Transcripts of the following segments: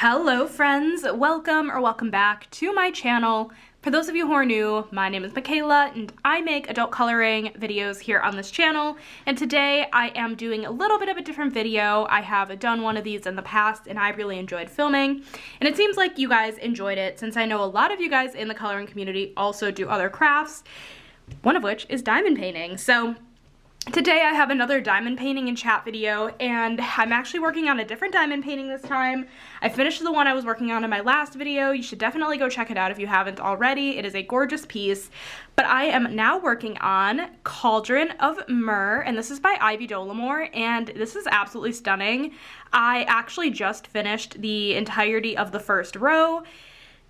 Hello friends, welcome back to my channel. For those of you who are new, my name is Michaela and I make adult coloring videos here on this channel, and today I am doing a little bit of a different video. I have done one of these in the past and I really enjoyed filming, and it seems like you guys enjoyed it since I know a lot of you guys in the coloring community also do other crafts, one of which is diamond painting. So today I have another diamond painting and chat video, and I'm actually working on a different diamond painting this time. I finished the one I was working on in my last video. You should definitely go check it out if you haven't already. It is a gorgeous piece, but I am now working on Cauldron of Myrrh, and this is by dolamore, and this is absolutely stunning. I actually just finished the entirety of the first row,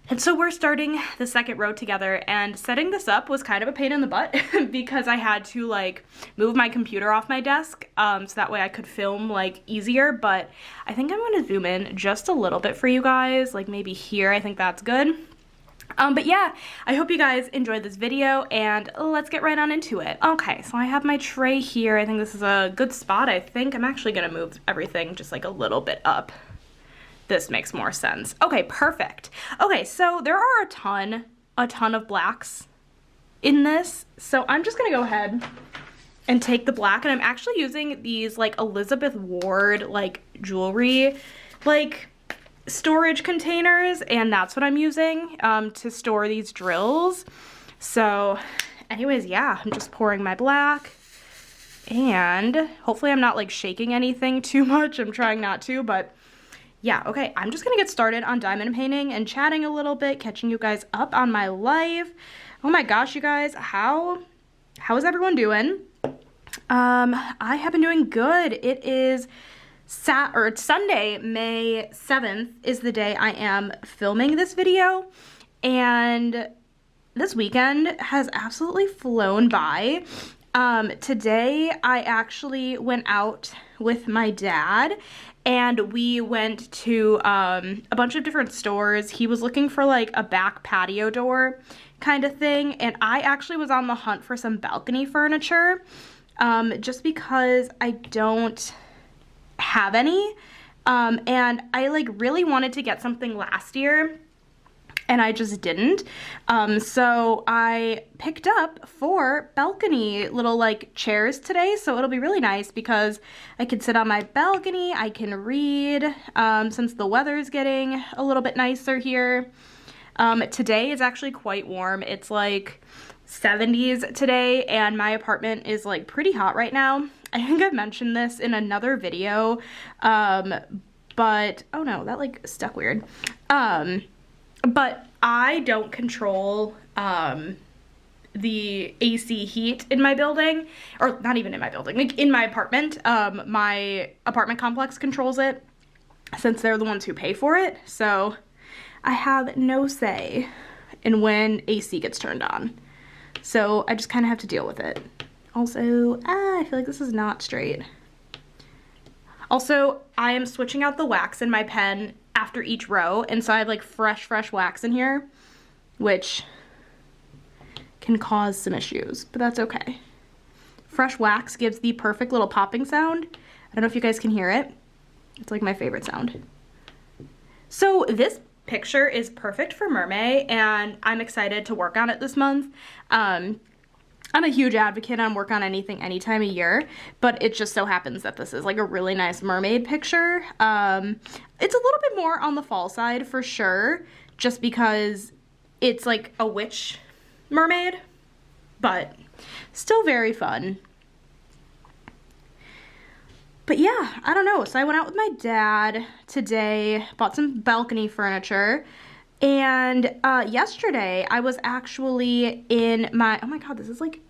and so we're starting the second row together, and setting this up was kind of a pain in the butt because I had to like move my computer off my desk so that way I could film like easier, but I think I'm going to zoom in just a little bit for you guys, like maybe here. I think that's good. But yeah, I hope you guys enjoyed this video, and let's get right on into it. Okay, so I have my tray here. I think this is a good spot. I think I'm actually going to move everything just like a little bit up. This makes more sense. Okay, perfect. Okay, so there are a ton of blacks in this. So I'm just gonna go ahead and take the black, and I'm actually using these like Elizabeth Ward like jewelry like storage containers, and that's what I'm using to store these drills. So anyways, yeah, I'm just pouring my black, and hopefully I'm not like shaking anything too much. I'm trying not to, but yeah, okay, I'm just gonna get started on diamond painting and chatting a little bit, catching you guys up on my life. Oh my gosh, you guys, how is everyone doing? I have been doing good. It is Sunday, May 7th is the day I am filming this video, and this weekend has absolutely flown by. Today I actually went out with my dad, and we went to a bunch of different stores. He was looking for like a back patio door kind of thing, and I actually was on the hunt for some balcony furniture just because I don't have any, and I like really wanted to get something last year and I just didn't. So I picked up 4 balcony little like chairs today, so it'll be really nice because I can sit on my balcony, I can read, since the weather's getting a little bit nicer here. Today is actually quite warm. It's like 70s today, and my apartment is like pretty hot right now. I think I've mentioned this in another video, but oh no, that like stuck weird. But I don't control the AC heat in my building, or not even in my building, like in my apartment. My apartment complex controls it since they're the ones who pay for it, so I have no say in when AC gets turned on. So I just kind of have to deal with it. Also, I feel like this is not straight. Also, I am switching out the wax in my pen after each row, and so I have like fresh wax in here, which can cause some issues, but that's okay. Fresh wax gives the perfect little popping sound. I don't know if you guys can hear it. It's like my favorite sound. So this picture is perfect for Mermaid, and I'm excited to work on it this month. I'm a huge advocate on work on anything any time of year, but it just so happens that this is like a really nice mermaid picture. It's a little bit more on the fall side for sure, just because it's like a witch mermaid, but still very fun. But yeah, I don't know. So I went out with my dad today, bought some balcony furniture, and yesterday I was actually in my, oh my god, this is like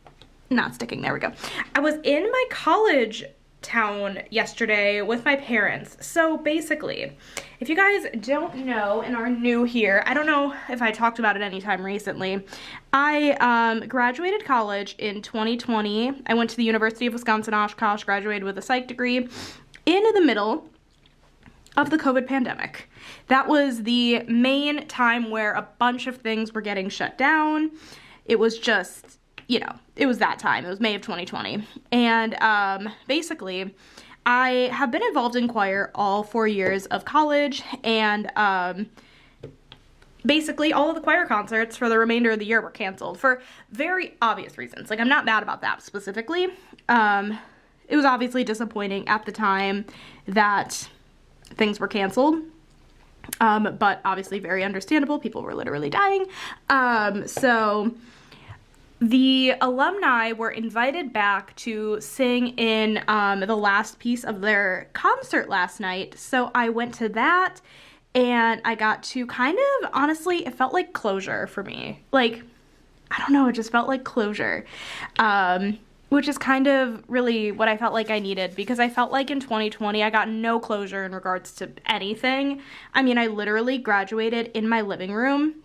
not sticking, there we go. I was in my college town yesterday with my parents. So basically, if you guys don't know and are new here, I don't know if I talked about it anytime recently, I graduated college in 2020. I went to the University of Wisconsin-Oshkosh, graduated with a psych degree in the middle of the COVID pandemic. That was the main time where a bunch of things were getting shut down. It was just, you know, it was that time. It was May of 2020. And basically, I have been involved in choir all 4 years of college, and basically all of the choir concerts for the remainder of the year were canceled for very obvious reasons. Like, I'm not mad about that specifically. It was obviously disappointing at the time that things were canceled, but obviously very understandable. People were literally dying. So the alumni were invited back to sing in the last piece of their concert last night. So I went to that, and I got to kind of, honestly, it felt like closure for me. Like, I don't know, it just felt like closure. Which is kind of really what I felt like I needed, because I felt like in 2020 I got no closure in regards to anything. I mean, I literally graduated in my living room.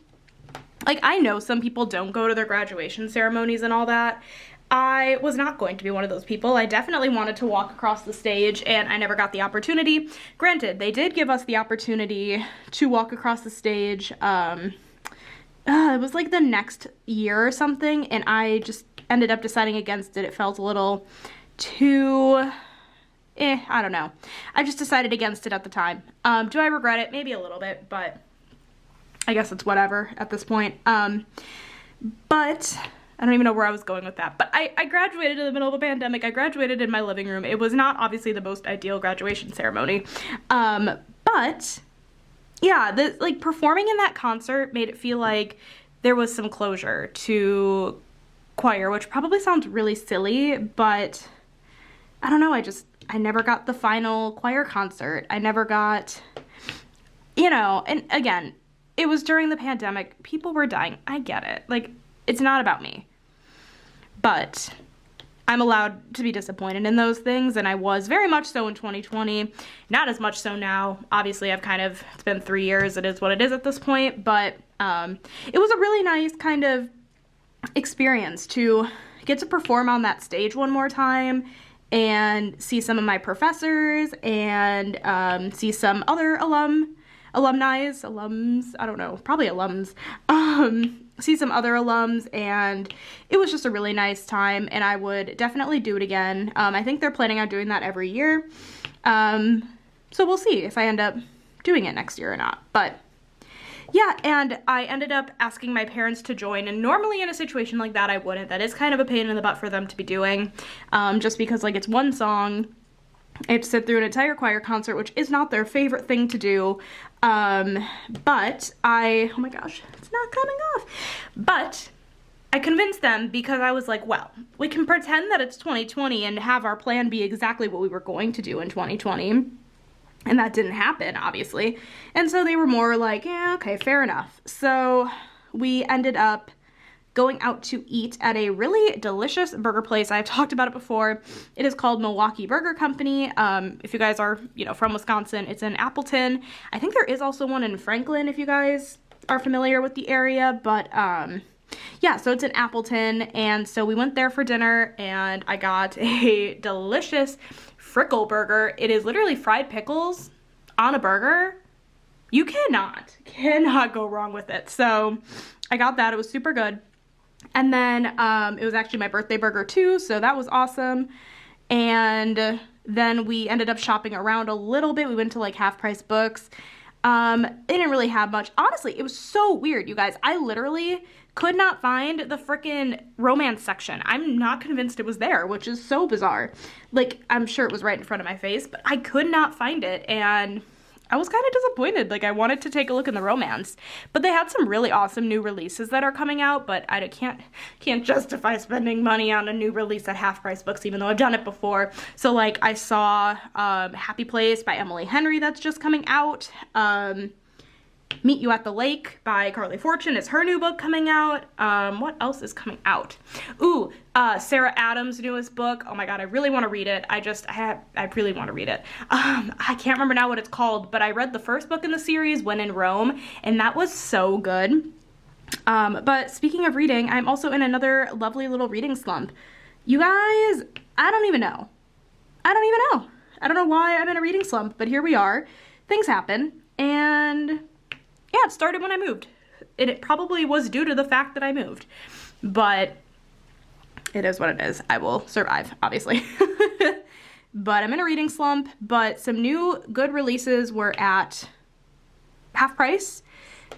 Like, I know some people don't go to their graduation ceremonies and all that. I was not going to be one of those people. I definitely wanted to walk across the stage, and I never got the opportunity. Granted, they did give us the opportunity to walk across the stage. It was like the next year or something, and I just ended up deciding against it. It felt a little too, I don't know. I just decided against it at the time. Do I regret it? Maybe a little bit, but I guess it's whatever at this point. But I don't even know where I was going with that. But I graduated in the middle of a pandemic. I graduated in my living room. It was not obviously the most ideal graduation ceremony. But yeah, like, performing in that concert made it feel like there was some closure to choir, which probably sounds really silly, but I don't know, I never got the final choir concert. I never got, you know, and again, it was during the pandemic. People were dying. I get it. Like, it's not about me. But I'm allowed to be disappointed in those things, and I was very much so in 2020. Not as much so now. Obviously, it's been 3 years. It is what it is at this point, but it was a really nice kind of experience to get to perform on that stage one more time and see some of my professors and see some other alums, I don't know, probably alums, see some other alums, and it was just a really nice time, and I would definitely do it again. I think they're planning on doing that every year, so we'll see if I end up doing it next year or not. But yeah, and I ended up asking my parents to join, and normally in a situation like that I wouldn't. That is kind of a pain in the butt for them to be doing, just because, like, it's one song. I have to sit through an entire choir concert, which is not their favorite thing to do, but oh my gosh, it's not coming off, but I convinced them, because I was like, well, we can pretend that it's 2020 and have our plan be exactly what we were going to do in 2020. And that didn't happen, obviously. And so they were more like, yeah, okay, fair enough. So we ended up going out to eat at a really delicious burger place. I've talked about it before. It is called Milwaukee Burger Company. If you guys are, from Wisconsin, it's in Appleton. I think there is also one in Franklin, if you guys are familiar with the area. But yeah, so it's in Appleton. And so we went there for dinner, and I got a delicious frickle burger. It is literally fried pickles on a burger. You cannot go wrong with it. So I got that. It was super good. And then it was actually my birthday burger too, so that was awesome. And then we ended up shopping around a little bit. We went to like Half Price Books. They didn't really have much. Honestly, it was so weird, you guys. I literally could not find the frickin' romance section. I'm not convinced it was there, which is so bizarre. Like, I'm sure it was right in front of my face, but I could not find it, and I was kind of disappointed. Like, I wanted to take a look in the romance, but they had some really awesome new releases that are coming out, but I can't justify spending money on a new release at Half Price Books, even though I've done it before. So, like, I saw Happy Place by Emily Henry that's just coming out. Meet You at the Lake by Carly Fortune is her new book coming out. What else is coming out? Ooh, Sarah Adams' newest book. Oh my god, I really want to read it. I really want to read it. I can't remember now what it's called, but I read the first book in the series, When in Rome, and that was so good. But speaking of reading, I'm also in another lovely little reading slump. You guys, I don't even know. I don't know why I'm in a reading slump, but here we are. Things happen, and yeah, it started when I moved. It probably was due to the fact that I moved, but it is what it is. I will survive, obviously. but I'm in a reading slump, but some new good releases were at half price.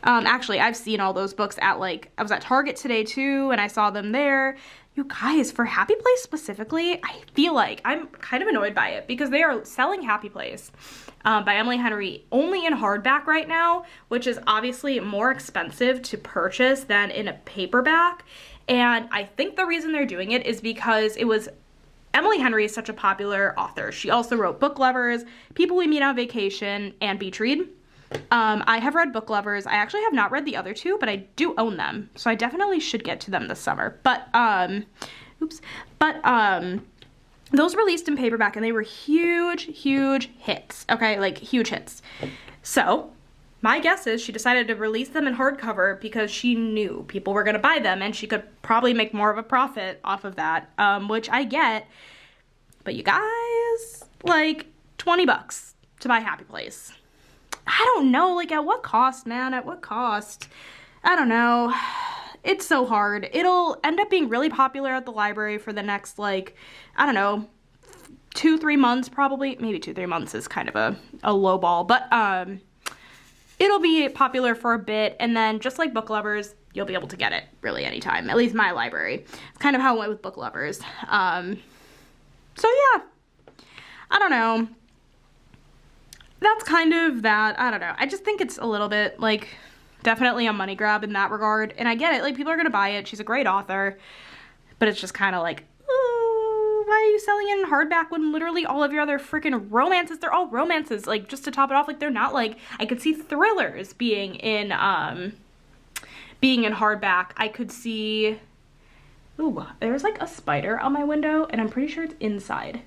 Actually, I've seen all those books at like, I was at Target today too, and I saw them there. You guys, for Happy Place specifically, I feel like I'm kind of annoyed by it because they are selling Happy Place by Emily Henry only in hardback right now, which is obviously more expensive to purchase than in a paperback. And I think the reason they're doing it is because Emily Henry is such a popular author. She also wrote Book Lovers, People We Meet on Vacation, and Beach Read. I have read Book Lovers. I actually have not read the other two, but I do own them, so I definitely should get to them this summer. But, those released in paperback, and they were huge hits, okay? Like, huge hits. So, my guess is she decided to release them in hardcover because she knew people were going to buy them, and she could probably make more of a profit off of that, which I get. But you guys, like, 20 bucks to buy Happy Place. I don't know, like, at what cost, man? At what cost? I don't know. It's so hard. It'll end up being really popular at the library for the next, like, I don't know, 2-3 months probably. Maybe 2-3 months is kind of a low ball, but it'll be popular for a bit, and then just like Book Lovers, you'll be able to get it really anytime. At least my library. It's kind of how it went with Book Lovers. So yeah, I don't know. That's kind of that. I don't know. I just think it's a little bit, like, definitely a money grab in that regard. And I get it. Like, people are going to buy it. She's a great author. But it's just kind of like, ooh, why are you selling it in hardback when literally all of your other freaking romances, they're all romances. Like, just to top it off, like, they're not, like, I could see thrillers being in hardback. I could see, ooh, there's, like, a spider on my window, and I'm pretty sure it's inside.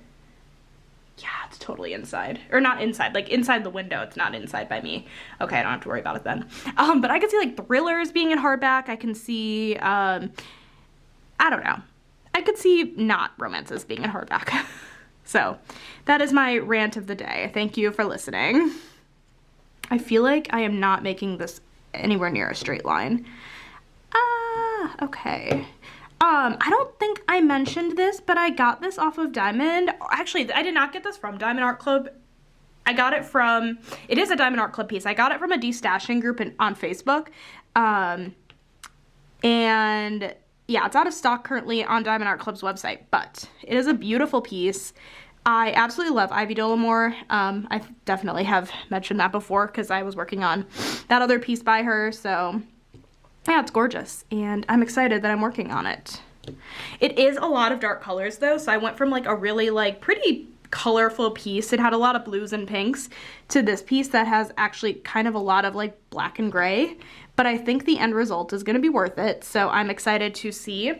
Yeah, it's totally inside. Or not inside, like inside the window. It's not inside by me. Okay, I don't have to worry about it then. But I could see like thrillers being in hardback. I can see, I don't know. I could see not romances being in hardback. So that is my rant of the day. Thank you for listening. I feel like I am not making this anywhere near a straight line. Okay. I don't think I mentioned this, but I got this off of Diamond. Actually, I did not get this from Diamond Art Club. I got it from, it is a Diamond Art Club piece. I got it from a destashing group on Facebook. And yeah, it's out of stock currently on Diamond Art Club's website, but it is a beautiful piece. I absolutely love Ivy Dolamore. I definitely have mentioned that before because I was working on that other piece by her, so yeah, it's gorgeous, and I'm excited that I'm working on it. It is a lot of dark colors, though, so I went from, like, a really, like, pretty colorful piece. It had a lot of blues and pinks to this piece that has actually kind of a lot of, like, black and gray, but I think the end result is going to be worth it, so I'm excited to see.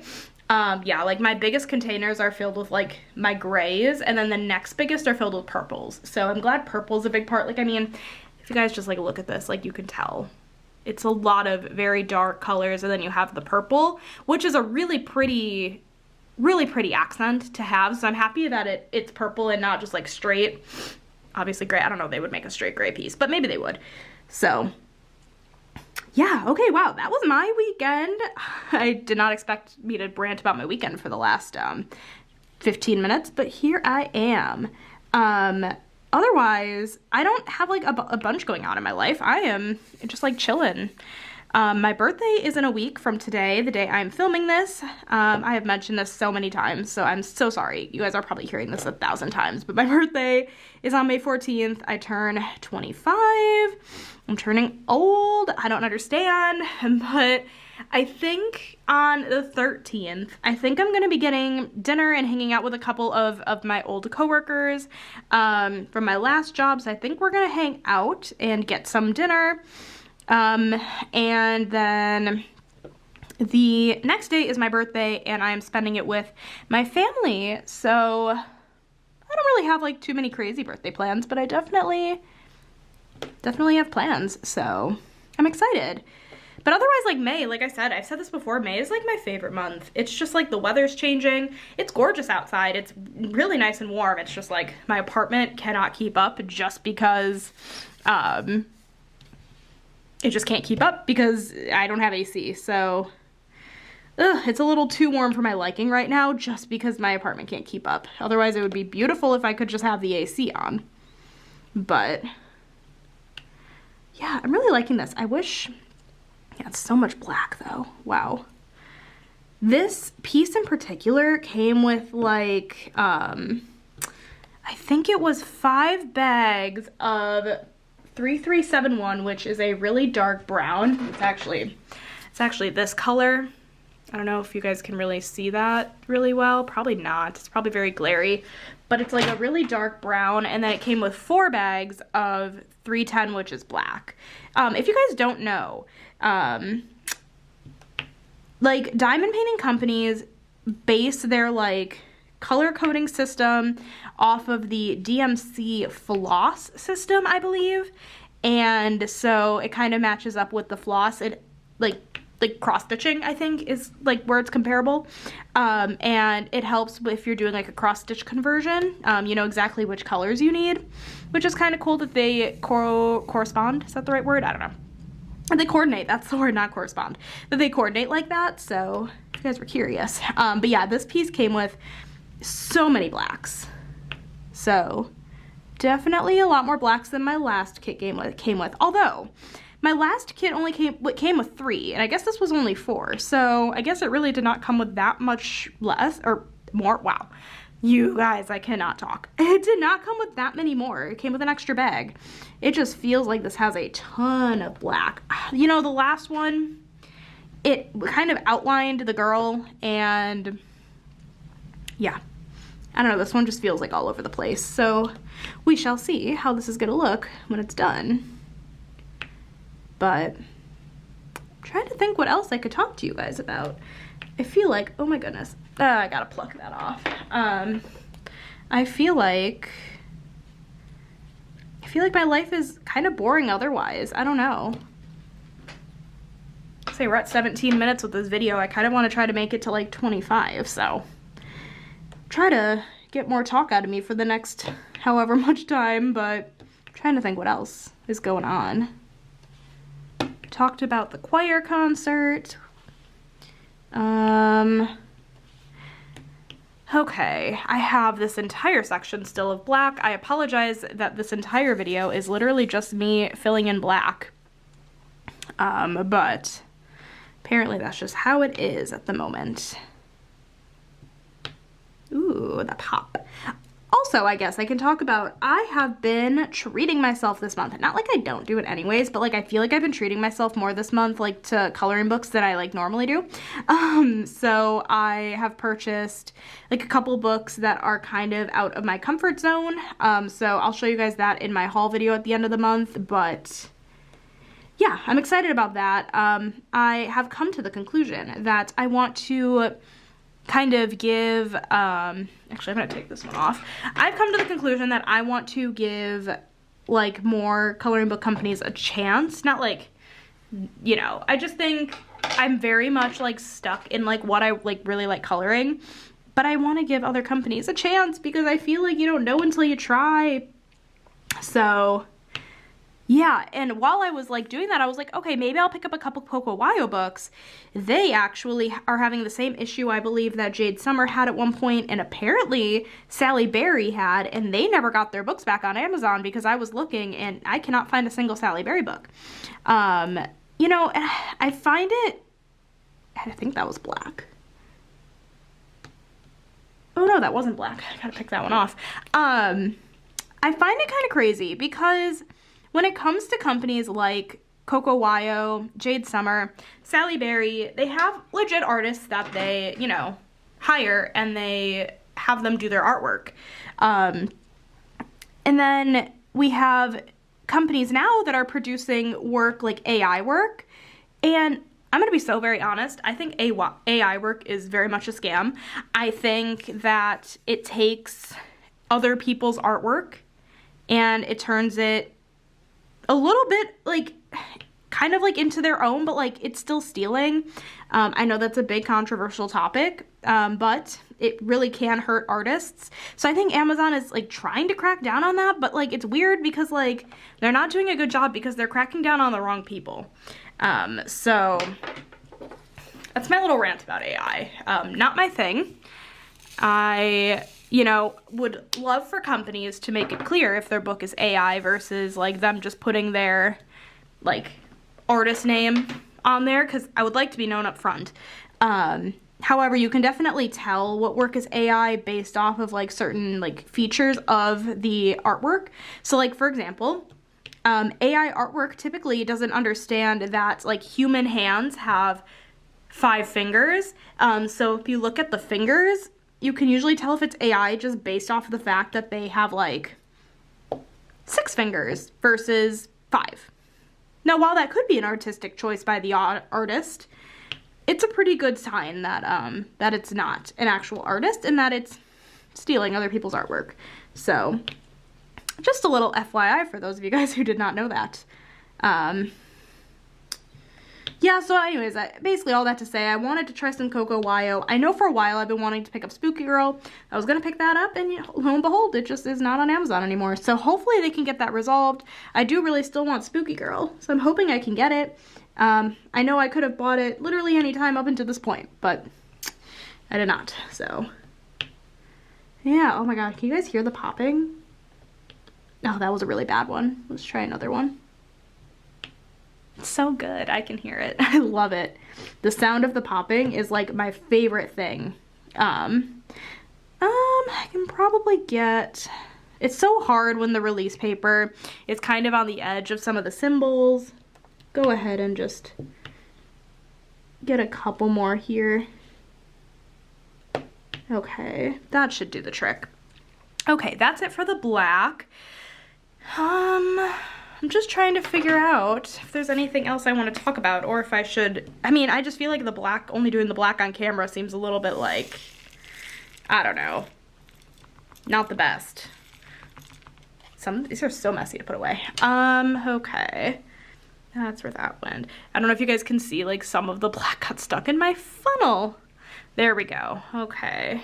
Yeah, like, my biggest containers are filled with, like, my grays, and then the next biggest are filled with purples, so I'm glad purple's a big part. Like, I mean, if you guys just, like, look at this, like, you can tell. It's a lot of very dark colors, and then you have the purple, which is a really pretty accent to have, so I'm happy that it's purple and not just like straight, obviously gray. I don't know if they would make a straight gray piece, but maybe they would. So yeah, okay, wow, that was my weekend. I did not expect me to rant about my weekend for the last 15 minutes, but here I am. Otherwise, I don't have like a bunch going on in my life. I am just like chilling. My birthday is in a week from today, the day I'm filming this. I have mentioned this so many times, so I'm so sorry. You guys are probably hearing this 1,000 times, but my birthday is on May 14th. I turn 25. I'm turning old. I don't understand, but I think on the 13th, I think I'm going to be getting dinner and hanging out with a couple of my old coworkers from my last job. So I think we're going to hang out and get some dinner. And then the next day is my birthday, and I'm spending it with my family. So I don't really have like too many crazy birthday plans, but I definitely have plans. So I'm excited. But otherwise, like May, like I said, I've said this before, May is like my favorite month. It's just like the weather's changing. It's gorgeous outside. It's really nice and warm. It's just like my apartment cannot keep up just because it just can't keep up because I don't have AC. So it's a little too warm for my liking right now just because my apartment can't keep up. Otherwise, it would be beautiful if I could just have the AC on. But yeah, I'm really liking this. I wish, yeah, it's so much black though. Wow. This piece in particular came with like, I think it was 5 bags of 3371, which is a really dark brown. It's actually this color. I don't know if you guys can really see that really well. Probably not. It's probably very glary, but it's like a really dark brown. And then it came with 4 bags of 310, which is black. If you guys don't know, like diamond painting companies base their like color coding system off of the DMC floss system, I believe. And so it kind of matches up with the floss. It like cross stitching, I think, is like where it's comparable. And it helps if you're doing like a cross stitch conversion. You know exactly which colors you need, which is kind of cool that they correspond. Is that the right word? I don't know. And they coordinate, that's the word, not correspond. That they coordinate like that, so if you guys were curious. But yeah, this piece came with so many blacks. So definitely a lot more blacks than my last kit came with. Although my last kit only came with 3, and I guess this was only 4. So I guess it really did not come with that much less or more. Wow. You guys, I cannot talk. It did not come with that many more. It came with an extra bag. It just feels like this has a ton of black. You know, the last one, it kind of outlined the girl, and yeah. I don't know, this one just feels like all over the place. So we shall see how this is gonna look when it's done. But I'm trying to think what else I could talk to you guys about. I feel like, oh my goodness, I gotta pluck that off. I feel like my life is kind of boring otherwise. I don't know. Say we're at 17 minutes with this video. I kind of want to try to make it to like 25, so try to get more talk out of me for the next however much time, but I'm trying to think what else is going on. Talked about the choir concert. Okay, I have this entire section still of black. I apologize that this entire video is literally just me filling in black. But apparently that's just how it is at the moment. Ooh, the pop. Also, I guess I can talk about, I have been treating myself this month. Not like I don't do it anyways, but like I feel like I've been treating myself more this month, like to coloring books than I like normally do. So I have purchased like a couple books that are kind of out of my comfort zone. So I'll show you guys that in my haul video at the end of the month, but yeah, I'm excited about that. I have come to the conclusion that I want to kind of give, actually I'm gonna take this one off. I've come to the conclusion that I want to give like more coloring book companies a chance. Not like, you know, I just think I'm very much like stuck in like what I like really like coloring, but I want to give other companies a chance because I feel like you don't know until you try. So yeah, and while I was like doing that, I was like, okay, maybe I'll pick up a couple Coco Wyo books. They actually are having the same issue, I believe, that Jade Summer had at one point, and apparently Sally Berry had, and they never got their books back on Amazon because I was looking and I cannot find a single Sally Berry book. You know, I find it, I think that was black. Oh no, that wasn't black. I gotta pick that one off. I find it kind of crazy because when it comes to companies like Coco Wyo, Jade Summer, Sally Berry, they have legit artists that they, you know, hire and they have them do their artwork. And then we have companies now that are producing work like AI work. And I'm going to be so very honest, I think AI work is very much a scam. I think that it takes other people's artwork and it turns it a little bit like kind of like into their own, but like it's still stealing. I know that's a big controversial topic, but it really can hurt artists. So I think Amazon is like trying to crack down on that, but like it's weird because like they're not doing a good job because they're cracking down on the wrong people. So that's my little rant about AI. Not my thing. I, you know, would love for companies to make it clear if their book is AI versus like them just putting their like artist name on there, because I would like to be known up front. However, you can definitely tell what work is AI based off of like certain like features of the artwork. So like, for example, AI artwork typically doesn't understand that like human hands have 5 fingers. So if you look at the fingers, you can usually tell if it's AI just based off of the fact that they have like 6 fingers versus 5. Now, while that could be an artistic choice by the artist, it's a pretty good sign that that it's not an actual artist and that it's stealing other people's artwork. So, just a little FYI for those of you guys who did not know that. Yeah, so anyways, basically all that to say, I wanted to try some Coco Wyo. I know for a while I've been wanting to pick up Spooky Girl. I was going to pick that up, and lo and behold, it just is not on Amazon anymore. So hopefully they can get that resolved. I do really still want Spooky Girl, so I'm hoping I can get it. I know I could have bought it literally any time up until this point, but I did not, so. Yeah, oh my god, can you guys hear the popping? Oh, that was a really bad one. Let's try another one. It's so good. I can hear it. I love it. The sound of the popping is like my favorite thing. I can probably get... It's so hard when the release paper is kind of on the edge of some of the symbols. Go ahead and just get a couple more here. Okay, that should do the trick. Okay, that's it for the black. I'm just trying to figure out if there's anything else I want to talk about, or if I should, I mean, I just feel like the black, only doing the black on camera seems a little bit like, I don't know, not the best. Some of these are so messy to put away. Okay, that's where that went. I don't know if you guys can see, like, some of the black got stuck in my funnel. There we go, okay.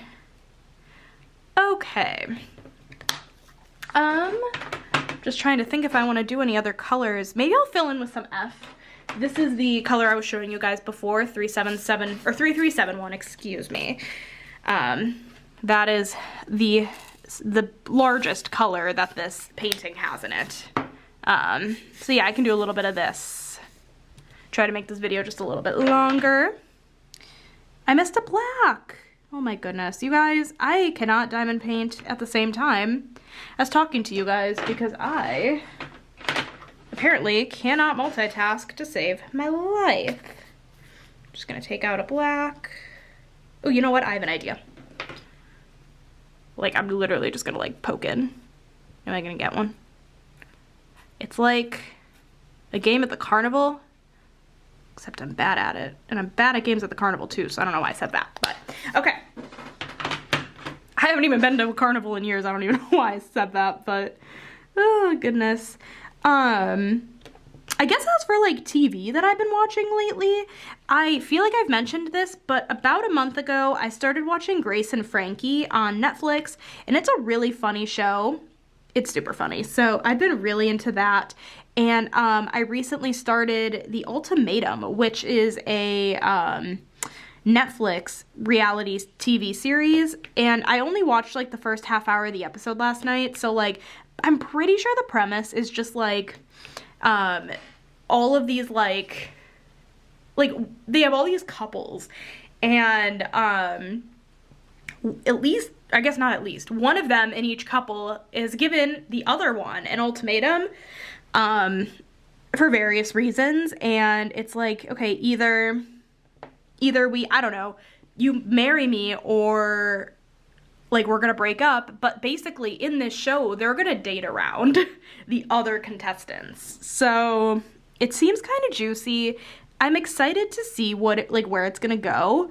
Okay. Just trying to think if I want to do any other colors. Maybe I'll fill in with some F. This is the color I was showing you guys before, 377 or 3371, excuse me. That is the largest color that this painting has in it. So yeah, I can do a little bit of this. Try to make this video just a little bit longer. I missed a black. Oh my goodness, you guys, I cannot diamond paint at the same time as talking to you guys because I apparently cannot multitask to save my life. Just gonna take out a black. Oh, you know what? I have an idea. Like, I'm literally just gonna like poke in. Am I gonna get one? It's like a game at the carnival, except I'm bad at it. And I'm bad at games at the carnival too, so I don't know why I said that, but okay. I haven't even been to a carnival in years. I don't even know why I said that, but oh goodness. I guess as for like TV that I've been watching lately, I feel like I've mentioned this, but about a month ago, I started watching Grace and Frankie on Netflix, and it's a really funny show. It's super funny. So I've been really into that. And I recently started The Ultimatum, which is a Netflix reality TV series. And I only watched like the first half hour of the episode last night. So like, I'm pretty sure the premise is just like, all of these like they have all these couples, and at least, I guess not at least, one of them in each couple is given the other one an ultimatum for various reasons, and it's like, okay, either we, I don't know, you marry me or like we're gonna break up. But basically in this show they're gonna date around the other contestants, so it seems kind of juicy. I'm excited to see what it, like, where it's gonna go.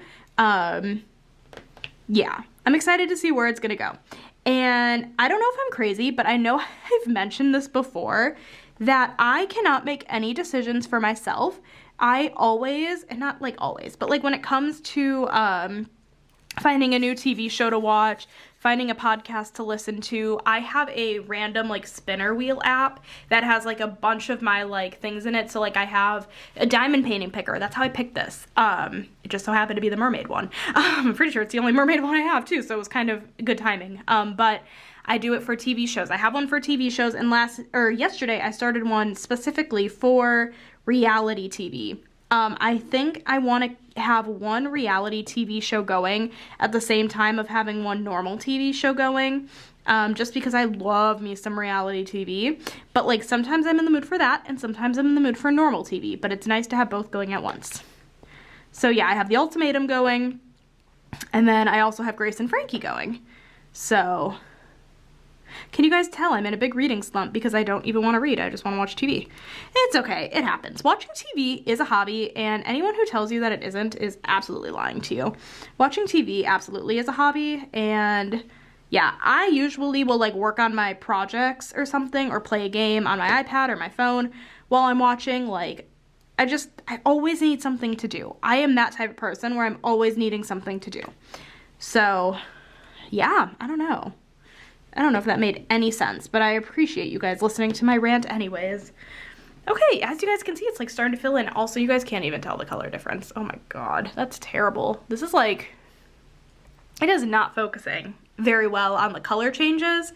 Yeah, I'm excited to see where it's gonna go. And I don't know if I'm crazy, but I know I've mentioned this before, that I cannot make any decisions for myself. I always, and not like always, but like when it comes to finding a new TV show to watch, finding a podcast to listen to, I have a random like spinner wheel app that has like a bunch of my like things in it. So like I have a diamond painting picker. That's how I picked this. It just so happened to be the mermaid one. I'm pretty sure it's the only mermaid one I have too, so it was kind of good timing. But I do it for TV shows. I have one for TV shows, and yesterday I started one specifically for reality TV. I think I want to have one reality TV show going at the same time of having one normal TV show going, just because I love me some reality TV. But like sometimes I'm in the mood for that, and sometimes I'm in the mood for normal TV, but it's nice to have both going at once. So yeah, I have The Ultimatum going, and then I also have Grace and Frankie going. So can you guys tell I'm in a big reading slump because I don't even want to read, I just want to watch TV. It's okay, it happens. Watching TV is a hobby, and anyone who tells you that it isn't is absolutely lying to you. Watching TV absolutely is a hobby, and yeah, I usually will like work on my projects or something, or play a game on my iPad or my phone while I'm watching. Like, I always need something to do. I am that type of person where I'm always needing something to do. So yeah, I don't know if that made any sense, but I appreciate you guys listening to my rant anyways. Okay, as you guys can see, it's like starting to fill in. Also, you guys can't even tell the color difference. Oh my god, that's terrible. This is like, it is not focusing very well on the color changes.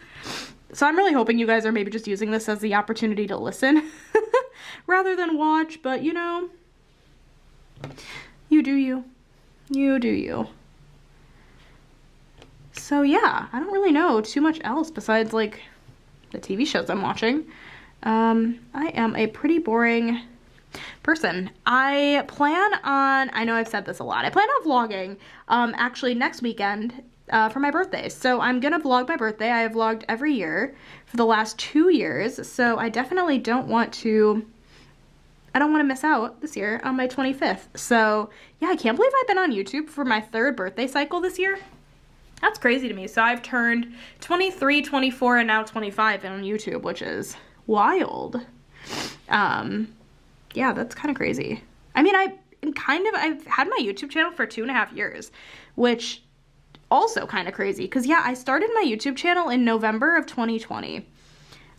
So I'm really hoping you guys are maybe just using this as the opportunity to listen rather than watch, but you know, you do you. You do you. So yeah, I don't really know too much else besides like the TV shows I'm watching. I am a pretty boring person. I plan on, I know I've said this a lot, I plan on vlogging actually next weekend for my birthday. So I'm gonna vlog my birthday. I have vlogged every year for the last 2 years, so I definitely don't want to miss out this year on my 25th. So yeah, I can't believe I've been on YouTube for my 3rd birthday cycle this year. That's crazy to me. So I've turned 23, 24, and now 25 on YouTube, which is wild. Yeah, that's kind of crazy. I mean, I've had my YouTube channel for 2.5 years, which also kind of crazy. Because yeah, I started my YouTube channel in November of 2020.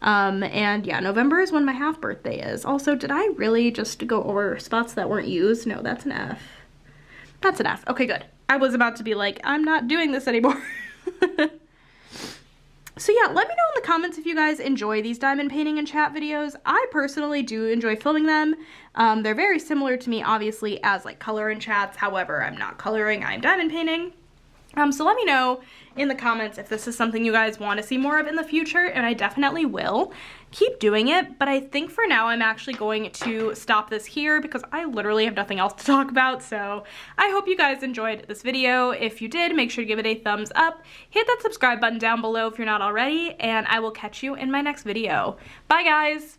And yeah, November is when my half birthday is. Also, did I really just go over spots that weren't used? No, that's an F. That's an F. Okay, good. I was about to be like, I'm not doing this anymore. So yeah, let me know in the comments if you guys enjoy these diamond painting and chat videos. I personally do enjoy filming them. They're very similar to me, obviously, as like color and chats. However, I'm not coloring, I'm diamond painting. So let me know in the comments if this is something you guys want to see more of in the future, and I definitely will keep doing it. But I think for now I'm actually going to stop this here because I literally have nothing else to talk about. So I hope you guys enjoyed this video. If you did, make sure to give it a thumbs up, hit that subscribe button down below if you're not already, and I will catch you in my next video. Bye guys!